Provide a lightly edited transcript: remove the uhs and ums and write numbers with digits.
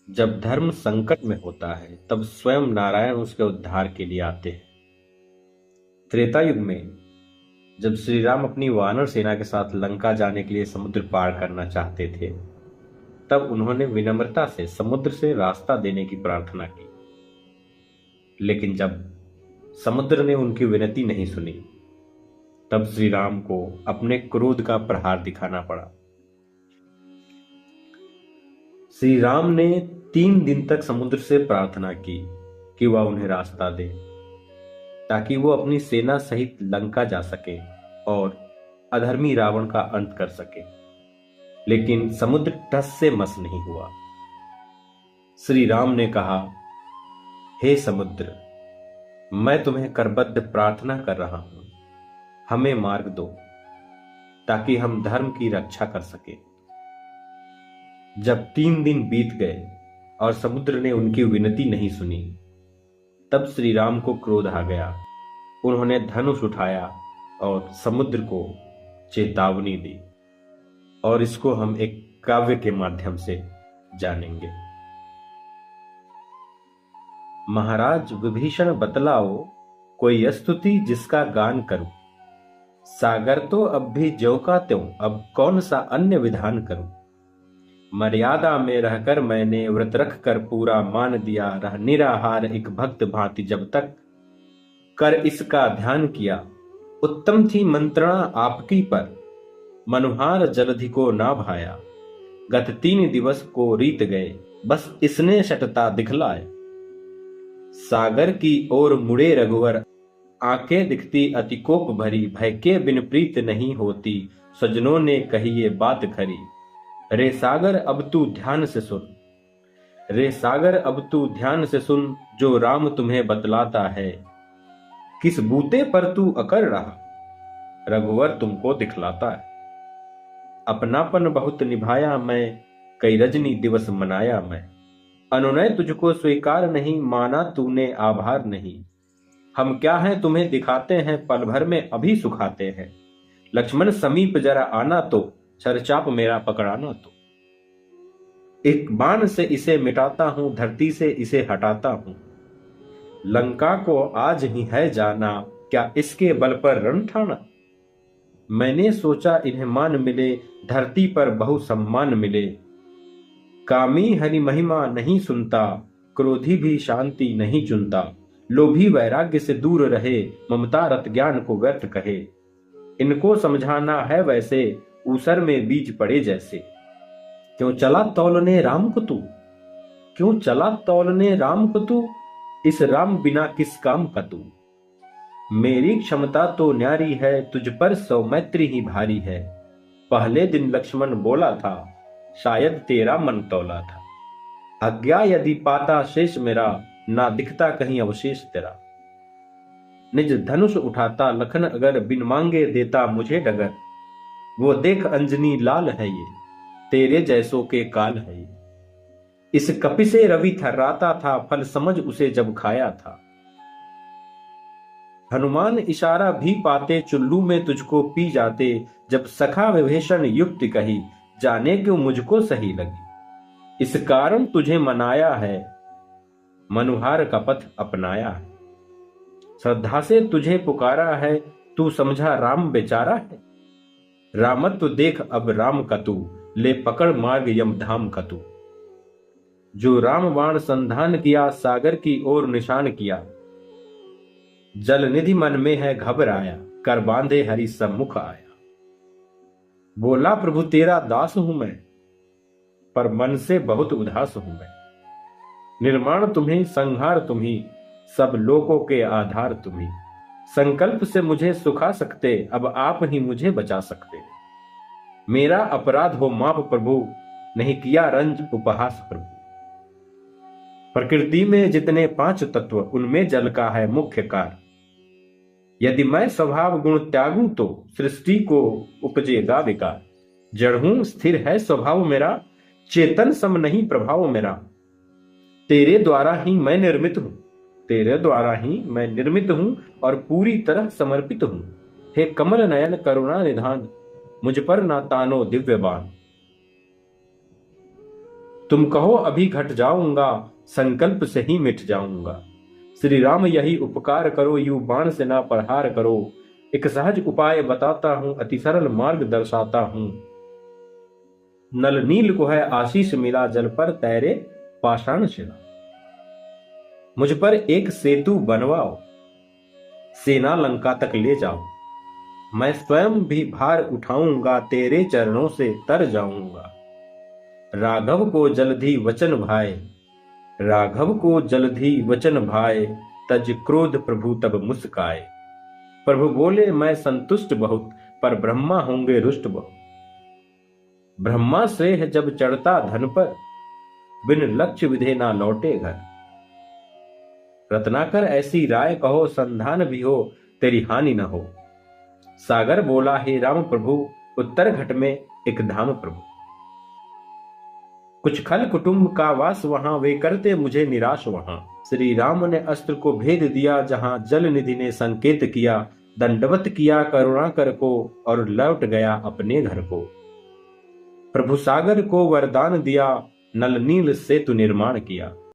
जब धर्म संकट में होता है तब स्वयं नारायण उसके उद्धार के लिए आते हैं। त्रेता युग में जब श्री राम अपनी वानर सेना के साथ लंका जाने के लिए समुद्र पार करना चाहते थे, तब उन्होंने विनम्रता से समुद्र से रास्ता देने की प्रार्थना की। लेकिन जब समुद्र ने उनकी विनती नहीं सुनी, तब श्री राम को अपने क्रोध का प्रहार दिखाना पड़ा। श्री राम ने 3 दिन तक समुद्र से प्रार्थना की कि वह उन्हें रास्ता दे, ताकि वो अपनी सेना सहित लंका जा सके और अधर्मी रावण का अंत कर सके। लेकिन समुद्र टस से मस नहीं हुआ। श्री राम ने कहा, हे समुद्र, मैं तुम्हें करबद्ध प्रार्थना कर रहा हूं, हमें मार्ग दो ताकि हम धर्म की रक्षा कर सके। जब 3 दिन बीत गए और समुद्र ने उनकी विनती नहीं सुनी, तब श्री राम को क्रोध आ गया। उन्होंने धनुष उठाया और समुद्र को चेतावनी दी, और इसको हम एक काव्य के माध्यम से जानेंगे। महाराज विभीषण बतलाओ, कोई स्तुति जिसका गान करूं। सागर तो अब भी ज्यों का त्यों, अब कौन सा अन्य विधान करूं। मर्यादा में रहकर मैंने व्रत रख कर पूरा मान दिया, रह निराहार एक भक्त भांति जब तक कर इसका ध्यान किया। उत्तम थी मंत्रणा आपकी पर, मनुहार जलधि को ना भाया। गत 3 दिवस को रीत गए, बस इसने शटता दिखलाए। सागर की ओर मुड़े रघुवर, आंखें दिखती अतिकोप भरी। भय के बिन प्रीत नहीं होती, सजनों ने कही ये बात खरी। रे सागर अब तू ध्यान से सुन, रे सागर अब तू ध्यान से सुन, जो राम तुम्हें बतलाता है। किस बूते पर तू अकर रहा, रघुवर तुमको दिखलाता है। अपनापन बहुत निभाया मैं, कई रजनी दिवस मनाया मैं। अनुनय तुझको स्वीकार नहीं, माना तूने आभार नहीं। हम क्या हैं तुम्हें दिखाते हैं, पल भर में अभी सुखाते हैं। लक्ष्मण समीप जरा आना तो, छरचाप मेरा पकड़ाना तो। एक बाण से इसे मिटाता हूं, धरती से इसे हटाता हूं। लंका को आज ही है जाना, क्या इसके बल पर रण ठाना। मैंने सोचा इन्हें मान मिले, धरती पर बहु सम्मान मिले। कामी हरि महिमा नहीं सुनता, क्रोधी भी शांति नहीं चुनता। लोभी वैराग्य से दूर रहे, ममता रत ज्ञान को व्यर्थ कहे। इनको समझाना है वैसे, ऊसर में बीज पड़े जैसे। क्यों चला तौलने राम को तू, क्यों चला तौलने राम को तू। इस राम बिना किस काम का तू। मेरी क्षमता तो न्यारी है, तुझ पर सौमैत्री ही भारी है। पहले दिन लक्ष्मण बोला था, शायद तेरा मन तौला था। आज्ञा यदि पाता शेष मेरा, ना दिखता कहीं अवशेष तेरा। निज धनुष उठाता लखन अगर, बिन मांगे देता मुझे डगर। वो देख अंजनी लाल है ये, तेरे जैसों के काल है ये। इस कपि से रवि थर्राता था, फल समझ उसे जब खाया था। हनुमान इशारा भी पाते, चुल्लू में तुझको पी जाते। जब सखा विभीषण युक्ति कही, जाने क्यों मुझको सही लगी। इस कारण तुझे मनाया है, मनुहार का पथ अपनाया है। श्रद्धा से तुझे पुकारा है, तू समझा राम बेचारा है। रामत्व देख अब राम का तू, ले पकड़ मार्ग यमधाम का तू। जो राम बाण संधान किया, सागर की ओर निशान किया। जल निधि मन में है घबराया, कर बांधे हरि सम्मुख आया। बोला प्रभु तेरा दास हूं मैं, पर मन से बहुत उदास हूं मैं। निर्माण तुम्ही, संहार तुम्ही, सब लोकों के आधार तुम्ही। संकल्प से मुझे सुखा सकते, अब आप ही मुझे बचा सकते। मेरा अपराध हो माफ प्रभु, नहीं किया रंज उपहास प्रभु। प्रकृति में जितने 5 तत्व, उनमें जल का है मुख्य कार्य। यदि मैं स्वभाव गुण त्यागूं तो, सृष्टि को उपजेगा विकार। जड़ हूं स्थिर है स्वभाव मेरा, चेतन सम नहीं प्रभाव मेरा। तेरे द्वारा ही मैं निर्मित हूं, तेरे द्वारा ही मैं निर्मित हूं, और पूरी तरह समर्पित हूं। हे कमल नयन करुणा निधान, मुझ पर ना तानो दिव्य बाण। तुम कहो अभी घट जाऊंगा, संकल्प से ही मिट जाऊंगा। श्री राम यही उपकार करो, यूं बाण से ना प्रहार करो। एक सहज उपाय बताता हूं, अति सरल मार्ग दर्शाता हूं। नल नील को है आशीष मिला, जल पर तैरे पाषाण शिला। मुझ पर एक सेतु बनवाओ, सेना लंका तक ले जाओ। मैं स्वयं भी भार उठाऊंगा, तेरे चरणों से तर जाऊंगा। राघव को जल्दी वचन भाए, राघव को जल्दी वचन भाए। तज क्रोध प्रभु तब मुस्काए। प्रभु बोले मैं संतुष्ट बहुत, पर ब्रह्मा होंगे रुष्ट बहुत। ब्रह्मा श्रेय जब चढ़ता धन पर, बिन लक्ष्य विधे ना लौटे घर। रत्नाकर ऐसी राय कहो, संधान भी हो तेरी हानि न हो। सागर बोला हे राम प्रभु, उत्तर घट में एक धाम प्रभु। कुछ खल कुटुंब का वास वहां, वे करते मुझे निराश वहां। श्री राम ने अस्त्र को भेद दिया, जहां जल निधि ने संकेत किया। दंडवत किया करुणाकर को, और लौट गया अपने घर को। प्रभु सागर को वरदान दिया, नल नील सेतु निर्माण किया।